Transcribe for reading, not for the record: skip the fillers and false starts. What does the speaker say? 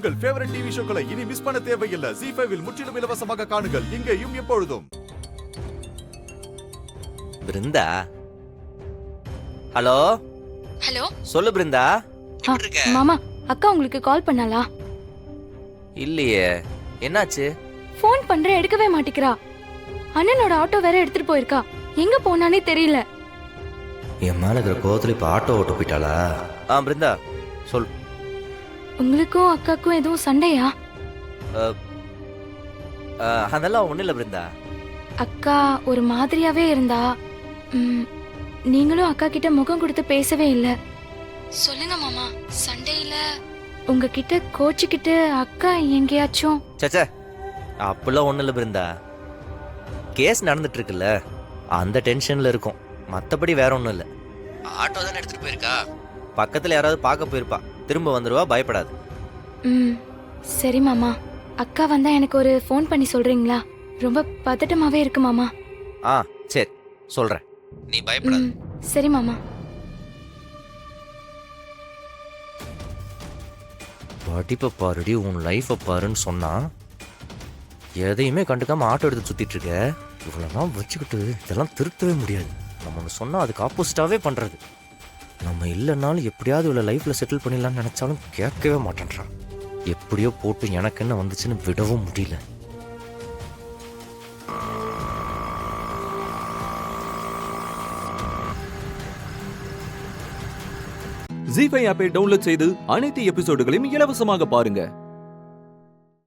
உங்கள் favourite TV ஷோக்களை இனி miss பண்ண தேவையில்லை. ZEE5 இல் முற்றிலும் இலவசமாக காணுங்கள். இங்கேயும் எப்பொழுதும். பிருந்தா, ஹலோ. ஹலோ, சொல்லு பிருந்தா. மாமா, அக்கா உங்களுக்கு கால் பண்ணாளா? இல்லையே, என்னாச்சு? ஃபோன் பண்ற எடுக்கவே மாட்டிக்கிறா. அண்ணனோட ஆட்டோ வேற எடுத்துட்டு போயிருக்கா. எங்க போனானே தெரியல. என் மேல இருக்கிற கோவத்துல இப்ப ஆட்டோ ஓட்டு போயிட்டாளா? பிருந்தா சொல். உங்களுக்கும் அக்காக்கும் எதுவும் சண்டையா? அதெல்லாம் ஒண்ணு இல்ல பிருந்தா. அக்கா ஒரு மாதிரியாவே இருந்தா. நீங்களும் அக்கா கிட்ட முகம் கொடுத்து பேசவே இல்ல. சொல்லுங்க மாமா, சண்டையில உங்ககிட்ட கோச்சிக்கிட்டு அக்கா எங்கேயாச்சும்? சச்சா, அப்பெல்லாம் ஒண்ணு இல்ல பிருந்தா. கேஸ் நடந்துட்டு இருக்குல்ல, அந்த டென்ஷன்ல இருக்கும். மத்தபடி வேற ஒண்ணும் இல்ல. ஆட்டோ தானே எடுத்துட்டு போயிருக்கா. பக்கத்துல யாராவது பார்க்க போயிருப்பா. திரும்ப வந்துருவா, பயப்படாது. சரி மாமா. அக்கா வந்தா எனக்கு ஒரு ஃபோன் பண்ணி சொல்றீங்களா? ரொம்ப பதட்டமாவே இருக்கு மாமா. சரி சொல்றேன், நீ பயப்படாத. சரி மாமா. படிப்பை பாருடி, உன் லைஃபை பாருன்னு சொன்னா எதையுமே கண்டுக்காம ஆட்டோ எடுத்து சுத்திட்டு இருக்க. இவ்வளவுதான் வச்சுக்கிட்டு இதெல்லாம் திருத்தவே முடியாது. நம்ம ஒன்று சொன்னா அதுக்கு ஆப்போசிட்டாவே பண்றது. நம்ம இல்லைன்னாலும் எப்படியாவது இவ்வளோ லைஃப்ல செட்டில் பண்ணிடலாம்னு நினைச்சாலும் கேட்கவே மாட்டேன்றான். எப்படியோ போட்டு எனக்கு என்ன வந்துச்சுன்னு விடவும் முடியல. ZEE5 ஆப்பை டவுன்லோட் செய்து அனைத்து எபிசோடுகளையும் இலவசமாக பாருங்க.